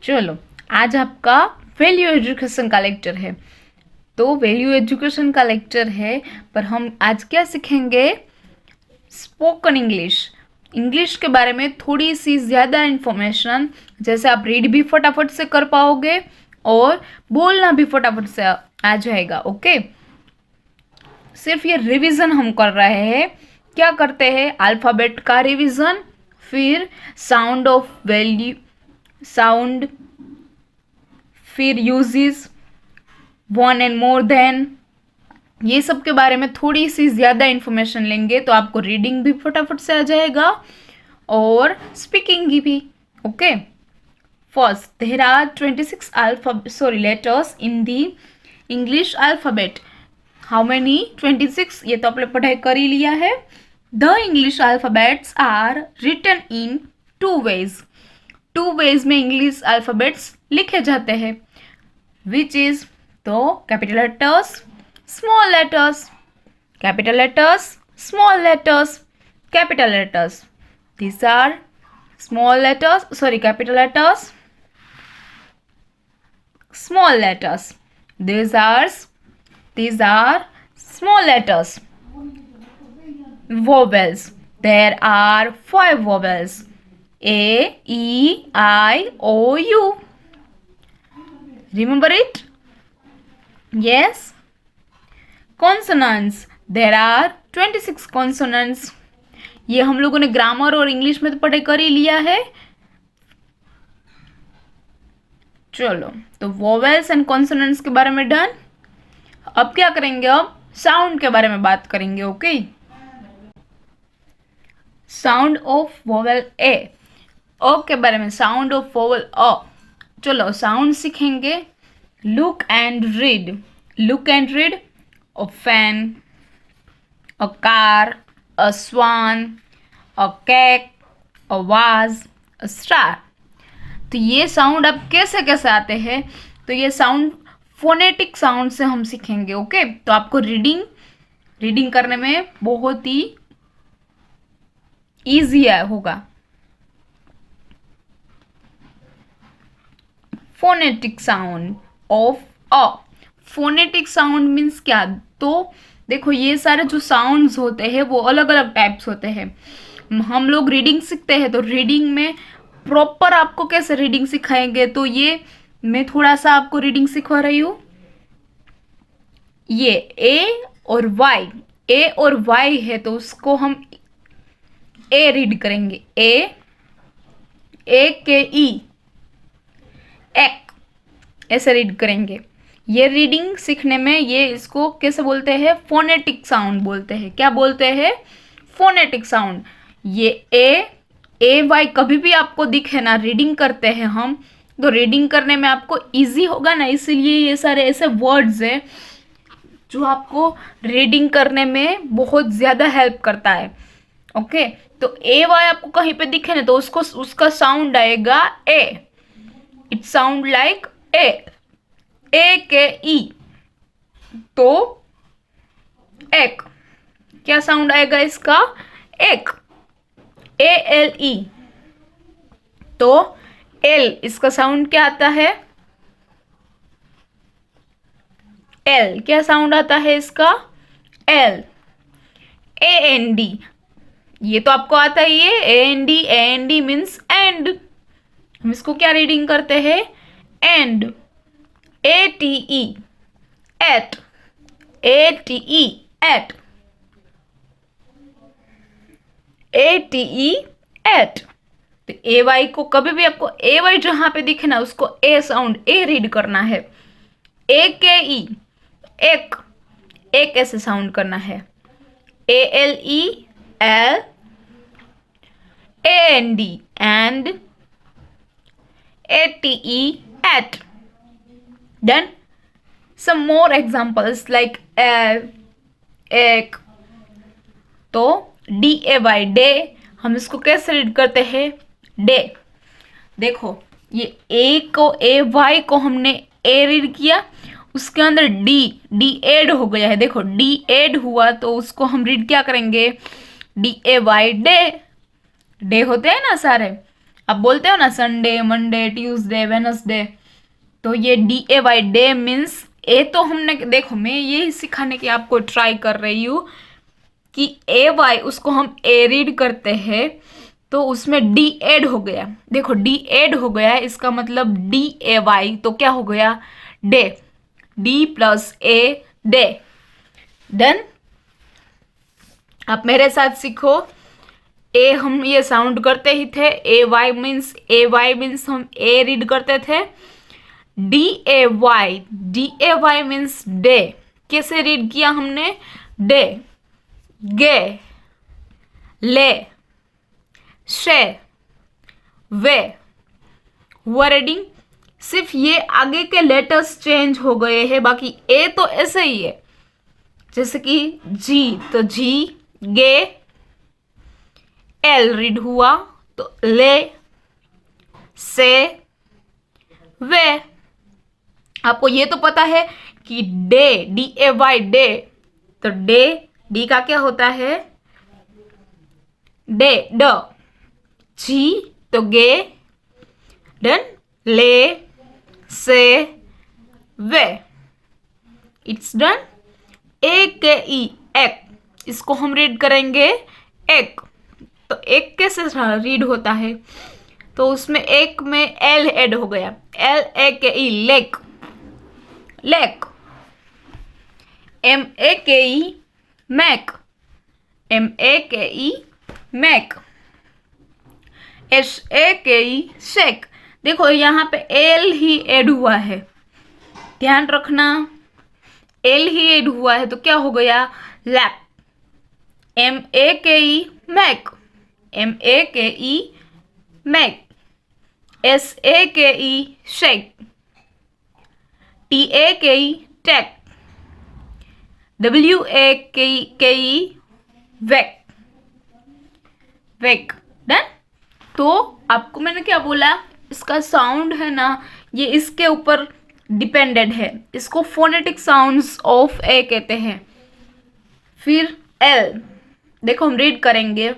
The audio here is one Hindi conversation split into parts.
चलो, आज आपका वैल्यू एजुकेशन का लेक्चर है। तो वैल्यू एजुकेशन का लेक्चर है, पर हम आज क्या सीखेंगे? Spoken English. इंग्लिश के बारे में थोड़ी सी ज़्यादा इन्फॉर्मेशन, जैसे आप रीड भी फटाफट से कर पाओगे और बोलना भी फटाफट से आ जाएगा। ओके, सिर्फ ये रिवीजन हम कर रहे हैं। क्या करते हैं? अल्फ़ाबेट का रिवीजन, फिर साउंड ऑफ वैल्यू, साउंड, फिर uses, one and more than, ये सब के बारे में थोड़ी सी ज़्यादा इन्फॉर्मेशन लेंगे तो आपको रीडिंग भी फटाफट से आ जाएगा और स्पीकिंग भी। Okay, first there are 26 letters in the English alphabet. How many? 26। ये तो आपने पढ़ाई कर ही लिया है। The English alphabets are written in two ways. Two ways में इंग्लिश अल्फ़ाबेट्स लिखे जाते हैं, विच इज तो capital letters, small letters, capital letters, small letters, capital letters. These are small letters, sorry, capital letters, small letters. These are small letters. Vowels. There are 5 vowels: A, E, I, O, U. Remember it? Yes. Consonants. There are 26 consonants. ये हम लोगों ने ग्रामर और इंग्लिश में तो पढ़ाई कर ही लिया है। चलो, तो वोवेल्स एंड कॉन्सोनेंट्स के बारे में डन। अब क्या करेंगे? अब साउंड के बारे में बात करेंगे। ओके, साउंड ऑफ वोवेल ए, ओ के बारे में, साउंड ऑफ वोवेल अ। चलो, साउंड सीखेंगे। Look and read. Look and read, a fan, a car, a swan, a cat, a vase, a star। तो ये साउंड अब कैसे कैसे आते हैं? तो ये साउंड फोनेटिक साउंड से हम सीखेंगे। ओके, तो आपको रीडिंग करने में बहुत ही ईजी होगा। Phonetic sound of a. Phonetic sound means क्या? तो देखो, ये सारे जो साउंड्स होते हैं वो अलग अलग टाइप्स होते हैं। हम लोग रीडिंग सीखते हैं, तो रीडिंग में प्रॉपर आपको कैसे रीडिंग सिखाएंगे? तो ये मैं थोड़ा सा आपको रीडिंग सिखा रही हूँ। ये ए और वाई, ए और वाई है, तो उसको हम ए रीड करेंगे। ए के ई, एक, ऐसे रीड करेंगे। ये रीडिंग सीखने में ये इसको कैसे बोलते हैं? फोनेटिक साउंड बोलते हैं। क्या बोलते हैं? Phonetic sound. ये ए वाई कभी भी आपको दिखे ना, रीडिंग करते हैं हम, तो रीडिंग करने में आपको इजी होगा ना, इसीलिए ये सारे ऐसे वर्ड्स हैं जो आपको रीडिंग करने में बहुत ज़्यादा हेल्प करता है। ओके, तो ए वाई आपको कहीं पे दिखे ना, तो उसका साउंड आएगा ए। इट साउंड लाइक ए के ई, तो एक। क्या साउंड आएगा इसका? एक। ए एल ई, तो एल, इसका साउंड क्या आता है? एल। क्या साउंड आता है इसका? एल। ए एन डी, ये तो आपको आता ही है। A N D means and. हम इसको क्या रीडिंग करते हैं? And. A T E, ate. A T E, ate. A T E, ate. तो ए वाई को कभी भी आपको ए वाई जहां पे दिखे ना, उसको ए साउंड, ए रीड करना है। ए के ई, एक, एक ऐसे साउंड करना है। A L E, ale. A N D, and. A T E, ate. Done. Some more examples like एक। तो डी ए वाई, डे, हम इसको कैसे रीड करते हैं? डे। देखो, ये ए वाई को हमने ए रीड किया, उसके अंदर डी एड हो गया है। देखो, डी एड हुआ तो उसको हम रीड क्या करेंगे? D A Y, day. Day होते हैं ना सारे, आप बोलते हो ना संडे, मंडे, ट्यूसडे, वेनसडे, तो ये DAY डे मीन्स ए, तो हमने देखो मैं यही सिखाने की आपको ट्राई कर रही हूँ कि AY उसको हम ए रीड करते हैं तो उसमें डी एड हो गया। देखो डी एड हो गया, इसका मतलब DAY तो क्या हो गया, डे, D+A डे। डन। आप मेरे साथ सीखो। ए हम ये साउंड करते ही थे, AY मीन्स हम ए रीड करते थे। DAY मीन्स डे, कैसे रीड किया हमने, डे, गे, ले, शे, वे। हुआ रीडिंग। सिर्फ ये आगे के लेटर्स चेंज हो गए हैं, बाकी ए तो ऐसे ही है। जैसे कि जी, तो जी, गे, एल रीड हुआ तो ले, से, वे। आपको ये तो पता है कि डे, DAY डे, तो डे, डी का क्या होता है, डे, ड, जी तो गे, डन, ले, से, वे। It's done. AKE एक, इसको हम रीड करेंगे एक। तो एक कैसे रीड होता है, तो उसमें एक में एल ऐड हो गया, LAKE lake, lake. MAKE make, MAKE make. SAKE sake. देखो यहाँ पे एल ही ऐड हुआ है, ध्यान रखना, एल ही ऐड हुआ है तो क्या हो गया, लैप। MAKE make, MAKE make. SAKE sake, TAKE take, WAKE wake, wake. Done. तो आपको मैंने क्या बोला, इसका साउंड है ना, ये इसके ऊपर डिपेंडेड है, इसको फोनेटिक साउंड्स ऑफ ए कहते हैं। फिर एल, देखो हम रीड करेंगे,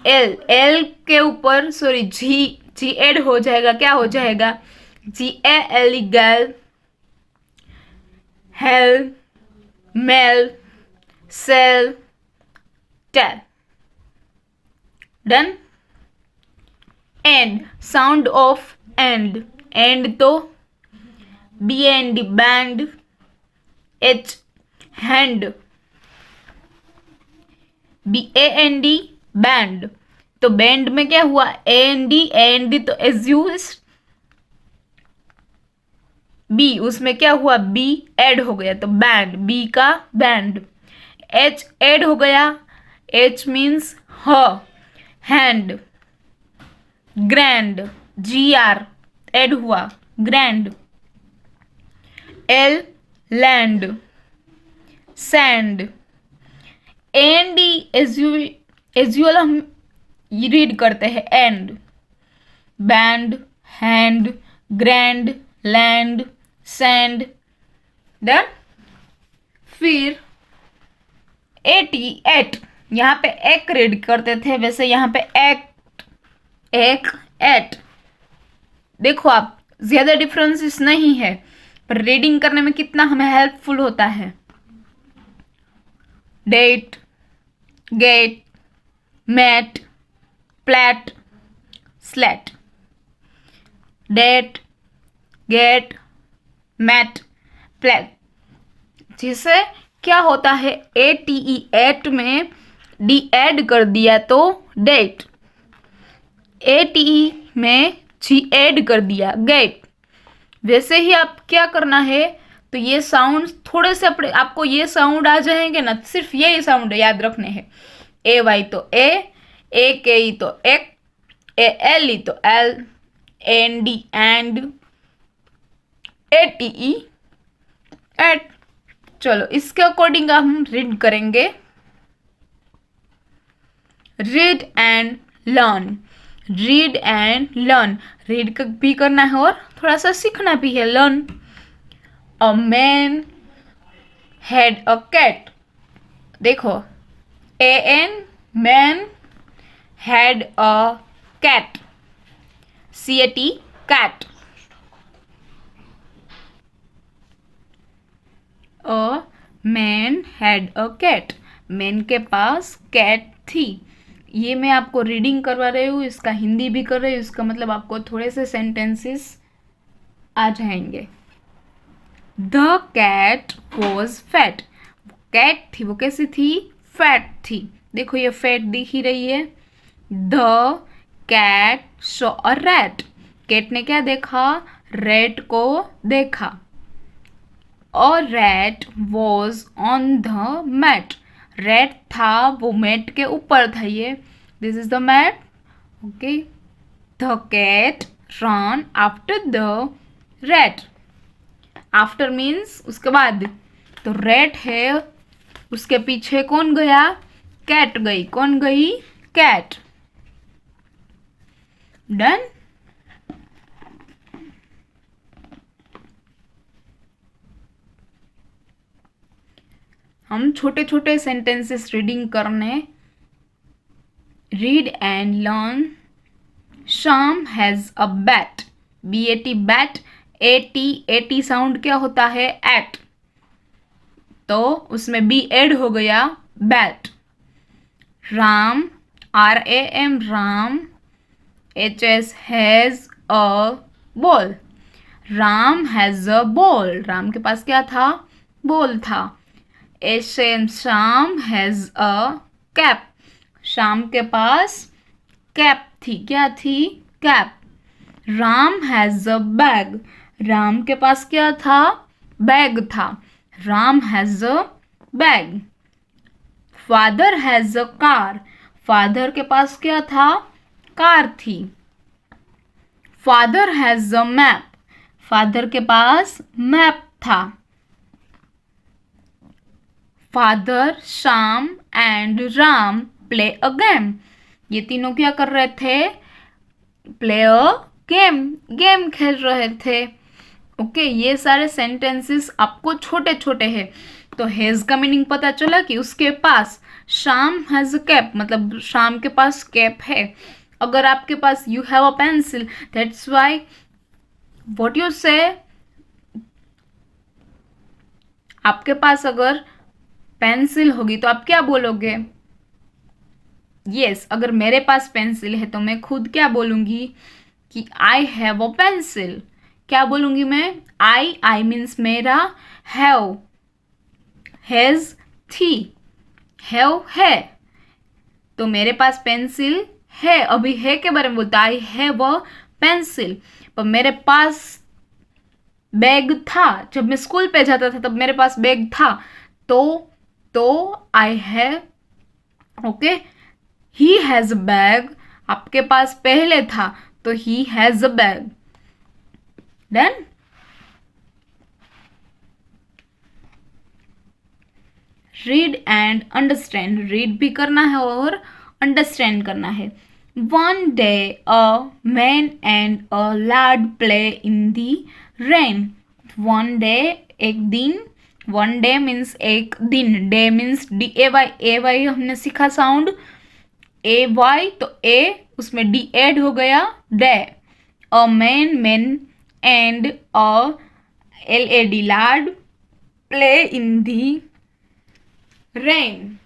एल, एल के ऊपर सॉरी जी, जी एड हो जाएगा, क्या हो जाएगा, GAL gal, hale, male, sale, tale. Done. And, sound of and, and तो BAND band, H hand, BAND band. तो बैंड में क्या हुआ, AND तो एज्यूस, B उसमें क्या हुआ, B ऐड हो गया तो बैंड, B का बैंड। H ऐड हो गया, H मीन्स ह, हैंड, ग्रैंड, GR ऐड हुआ, grand. L land, sand. AND एजुअल हम रीड करते हैं, and, band, hand, grand, land, sand. Done. फिर AT एट, यहाँ पे एक रीड करते थे, वैसे यहाँ पे एक्ट, एक, एट। देखो आप, ज्यादा डिफरेंसेस नहीं है, पर रीडिंग करने में कितना हमें हेल्पफुल होता है। Date, gate, mat, plate, slate. Date, gate, mat, plate. जिससे क्या होता है, ATE एट में डी ऐड कर दिया तो डेट, ATE में जी ऐड कर दिया, गेट। वैसे ही आप क्या करना है, तो ये साउंड थोड़े से अपने आपको ये साउंड आ जाएंगे ना, सिर्फ ये साउंड याद रखने हैं। AY तो ए, AKE तो एक, ALE तो ale, AND and, ATE ate. चलो इसके अकॉर्डिंग हम रीड करेंगे, read and learn, read and learn. Read भी करना है और थोड़ा सा सीखना भी है, learn. A man had a cat. देखो AN man had a cat, CAT, cat. A man had a cat. Man के पास कैट थी. ये मैं आपको रीडिंग करवा रही हूँ, इसका हिंदी भी कर रही हूँ. इसका मतलब आपको थोड़े से सेंटेंसेस आ जाएंगे. The cat was fat. Cat थी, वो कैसी थी? फैट थी. देखो ये फैट दिख ही रही है. The cat saw a rat. Cat ने क्या देखा? रैट को देखा. A rat was on the mat. Rat था, वो मैट के ऊपर था. ये this is the mat. Okay. The cat run after the rat. After means उसके बाद. तो रैट है, उसके पीछे कौन गया? कैट गई. कौन गई? कैट. डन. हम छोटे छोटे सेंटेंसेस रीडिंग करने. Read and learn. Shyam has a bat. BAT bat. AT sound क्या होता है? एट. तो उसमें B ऐड हो गया. Bat. Ram RAM Ram HS has a ball. Ram has a ball. Ram के पास क्या था? बॉल था. Shyam has a cap. Shyam के पास कैप थी. क्या थी? Cap. Ram has a bag. Ram के पास क्या था? बैग था. Ram has a bag. Father has a car. Father के पास क्या था? कार थी. Father has a map. Father के पास मैप था. Father, Shyam and Ram play a game. ये तीनों क्या कर रहे थे? Play a game. गेम खेल रहे थे. ओके. ये सारे सेंटेंसेस आपको छोटे छोटे हैं. तो हैज का मीनिंग पता चला कि उसके पास. श्याम हैज अ कैप, मतलब श्याम के पास कैप है. अगर आपके पास you have a pencil, that's why what you say. आपके पास अगर पेंसिल होगी तो आप क्या बोलोगे? यस. अगर मेरे पास पेंसिल है तो मैं खुद क्या बोलूंगी? कि आई हैव अ पेंसिल. क्या बोलूंगी मैं? आई मीन्स मेरा. हैव, हैज थी. हैव है. तो मेरे पास पेंसिल है. अभी है के बारे में बोलता. I have a pencil. पर मेरे पास बैग था. जब मैं स्कूल पे जाता था तब मेरे पास बैग था. तो I have. Okay. He has a bag. आपके पास पहले था तो he has a bag. Done. Read and understand. Read भी करना है और अंडरस्टैंड करना है. One day a man and a lad play in the rain. One day एक दिन. वन डे मीन्स एक दिन. Day means DAY. हमने सीखा साउंड AY. तो A उसमें D ऐड हो गया. Day. A man and a LAD lad play in the rain.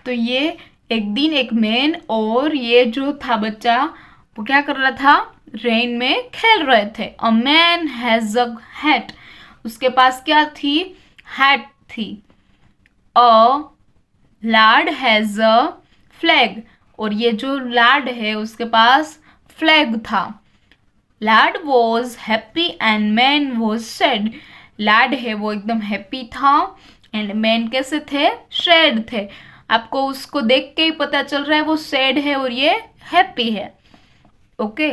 तो ये एक दिन एक मैन और ये जो था बच्चा, वो क्या कर रहा था? रेन में खेल रहे थे. A man has a hat. उसके पास क्या थी? हैट थी. A lad has a flag. और ये जो लैड है उसके पास फ्लैग था. Lad was happy and man was sad. Lad है वो एकदम हैप्पी था. एंड मैन कैसे थे? सैड थे. आपको उसको देख के ही पता चल रहा है वो सैड है और ये हैप्पी है. ओके.